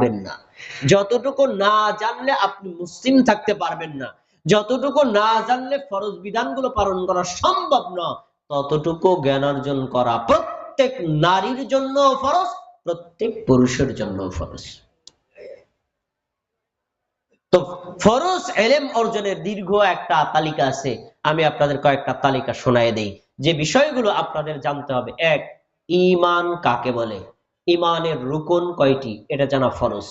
পারবেন না। যতটুকু না জানলে আপনি মুসলিম থাকতে পারবেন না, যতটুকু না জানলে ফরজ বিধানগুলো পালন করা সম্ভব না, ততটুকু জ্ঞান অর্জন করা প্রত্যেক নারীর জন্য ফরজ, প্রত্যেক পুরুষের জন্য ফরজ। তো ফরজ ইলম অর্জনের দীর্ঘ একটা তালিকা আছে, আমি আপনাদের কয়েকটা তালিকা শোনায় দেই যে বিষয়গুলো আপনাদের জানতে হবে। এক, ঈমান কাকে বলে, ঈমানের রুকন কয়টি এটা জানা ফরজ।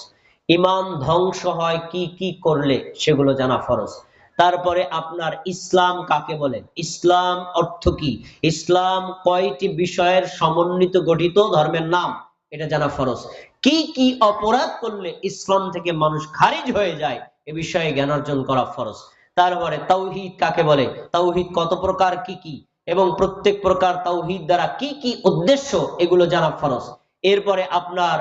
ঈমান ধ্বংস হয় কি কি করলে সেগুলো জানা ফরজ। তারপরে আপনার ইসলাম কাকে বলে, ইসলাম অর্থ কি, ইসলাম কয়টি বিষয়ের সমন্বিত গঠিত ধর্মের নাম এটা জানা ফরজ। কি কি অপরাধ করলে ইসলাম থেকে মানুষ খারিজ হয়ে যায় এ বিষয়ে জ্ঞান অর্জন করা ফরজ। তারপরে তাওহীদ কাকে বলে, তাওহীদ কত প্রকার কি কি, এবং প্রত্যেক প্রকার তাওহীদ দ্বারা কি কি উদ্দেশ্য এগুলো জানা ফরজ। এরপরে আপনার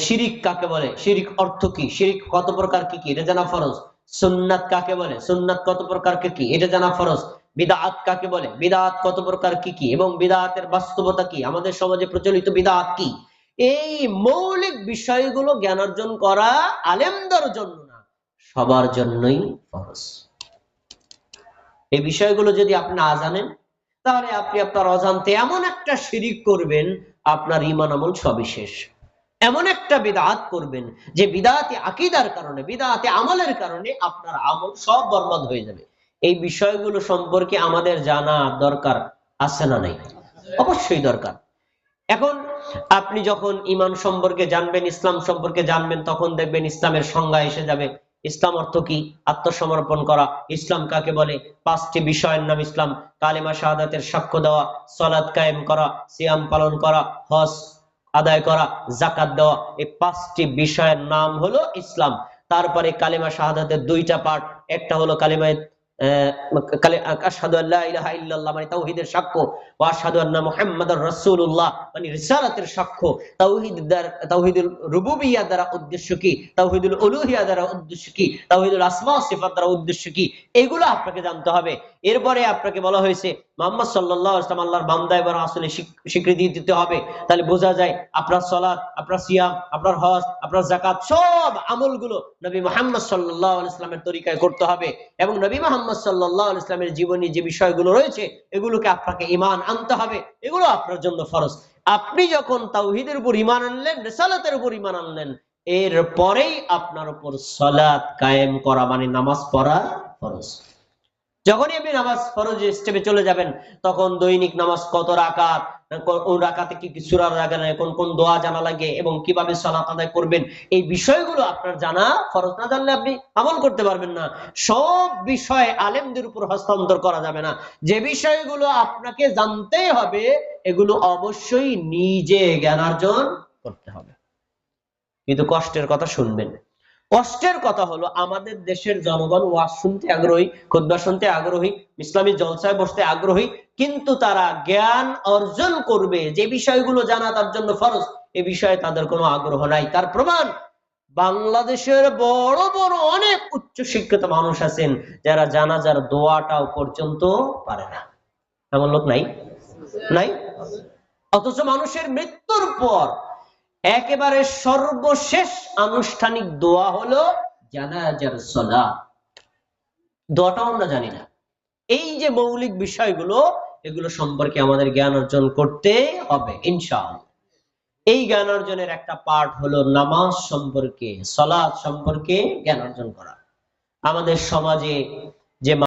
শিরিক কাকে বলে, শিরিক অর্থ কি, শিরিক কত প্রকার কি কি এটা জানা ফরজ। সুন্নাত কাকে বলে, সুন্নাত কত প্রকার কি কি এটা জানা ফরজ। বিদআত কাকে বলে, বিদআত কত প্রকার কি কি এবং বিদআতের বাস্তবতা কি, আমাদের সমাজে প্রচলিত বিদআত কি, এই মৌলিক বিষয়গুলো জ্ঞান অর্জন করা আলেমদের জন্য না, সবার জন্যই ফরজ। এই বিষয়গুলো যদি আপনি না জানেন তাহলে আপনি আপনার অজান্তে এমন একটা শিরিক করবেন, আপনার ঈমান আমল সবই শেষ। এমন একটা বিদআত করবেন যে বিদআতে আকীদার কারণে, বিদআতে আমলের কারণে আপনার আমল সব বরবাদ হয়ে যাবে। এই বিষয়গুলো সম্পর্কে আমাদের জানা দরকার আছে না নাই? অবশ্যই দরকার। এখন আপনি যখন ঈমান সম্পর্কে জানবেন, ইসলাম সম্পর্কে জানবেন, তখন দেখবেন ইসলামের সংজ্ঞা এসে যাবে। ইসলাম অর্থ কি, আত্মসমর্পণ করা। ইসলাম কাকে বলে, পাঁচটি বিষয়ের নাম ইসলাম। কালিমা শাহাদাতের সাক্ষ্য দেওয়া, সালাত কায়েম করা, সিয়াম পালন করা, হজ আদায় করা, যাকাত দেওয়া, এই পাঁচটি বিষয়ের নাম হলো ইসলাম। তারপরে কালিমা শাহাদাতের দুইটা পার্ট, একটা হলো কালিমা আশহাদু আল্লা ইলাহা ইল্লাল্লাহ মানে তাওহীদের সাক্ষ্য, ওয়া আশহাদু আন্না মুহাম্মাদার রাসূলুল্লাহ মানে রিসালাতের সাক্ষ্য। তাওহীদুল রুবুবিয়্যাহ দ্বারা উদ্দেশ্য কি, তাওহীদুল উলুহিয়্যাহ দ্বারা উদ্দেশ্য কি, তাওহীদুল আসমা ওয়া সিফাত দ্বারা উদ্দেশ্য কি, এগুলো আপনাকে জানতে হবে। এরপরে আপনাকে বলা হয়েছে মুহাম্মদ সাল্লাল্লাহু আলাইহি ওয়াসাল্লাম আল্লাহর বান্দা এবং রাসূলের স্বীকৃতি দিতে হবে। তাহলে বোঝা যায় আপনার সালাত, আপনার সিয়াম, আপনার হজ, আপনার যাকাত সব আমলগুলো নবী মুহাম্মদ সাল্লাল্লাহু আলাইহি ওয়াসাল্লামের তরিকায় করতে হবে। এবং নবী মুহাম্মদ সাল্লাল্লাহু আলাইহি ওয়াসাল্লামের জীবনী যে বিষয়গুলো রয়েছে এগুলোকে আপনাকে ঈমান আনতে হবে, এগুলো আপনার জন্য ফরজ। আপনি যখন তাওহীদের উপর ঈমান আনলেন, রিসালাতের উপর ঈমান আনলেন, এরপরেই আপনার উপর সালাত কায়েম করা মানে নামাজ পড়া ফরজ। যখনই আপনি নামাজ ফরজের স্টেপে চলে যাবেন, তখন দৈনিক নামাজ কত রাকাত, কোন রাকাতে কি কি সূরা লাগে, কোন কোন দোয়া জানা লাগে এবং কিভাবে সালাত আদায় করবেন, এই বিষয়গুলো আপনার জানা ফরজ। না জানলে আপনি আমল করতে পারবেন না। সব বিষয় আলেমদের উপর হস্তান্তর করা যাবে না। যে বিষয়গুলো আপনাকে জানতেই হবে এগুলো অবশ্যই নিজে জ্ঞান অর্জন করতে হবে। কিন্তু কষ্টের কথা শুনবেন, কষ্টের কথা হলো আমাদের দেশের জনগণ ওয়াজ শুনতে আগ্রহী, খুতবা শুনতে আগ্রহী, ইসলামী জলসায় বসতে আগ্রহী, কিন্তু তারা জ্ঞান অর্জন করবে যে বিষয়গুলো জানা তার জন্য ফরজ, এ বিষয়ে তাদের কোনো আগ্রহ নাই। তার প্রমাণ বাংলাদেশের বড় বড় অনেক উচ্চ শিক্ষিত মানুষ আছেন যারা জানাজার দোয়াটাও পর্যন্ত পারে না। এমন লোক নাই? নাই? অথচ মানুষের মৃত্যুর পর একেবারে সর্বশেষ আনুষ্ঠানিক দোয়া হলো জানাজার সালাত। দোয়াটাও আমরা জানি না। এই যে মৌলিক বিষয়গুলো, এগুলো সম্পর্কে আমাদের জ্ঞান অর্জন করতে হবে ইনশাআল্লাহ। এই জ্ঞান অর্জনের একটা পার্ট হলো নামাজ সম্পর্কে, সালাত সম্পর্কে জ্ঞান অর্জন করা। আমাদের সমাজে যে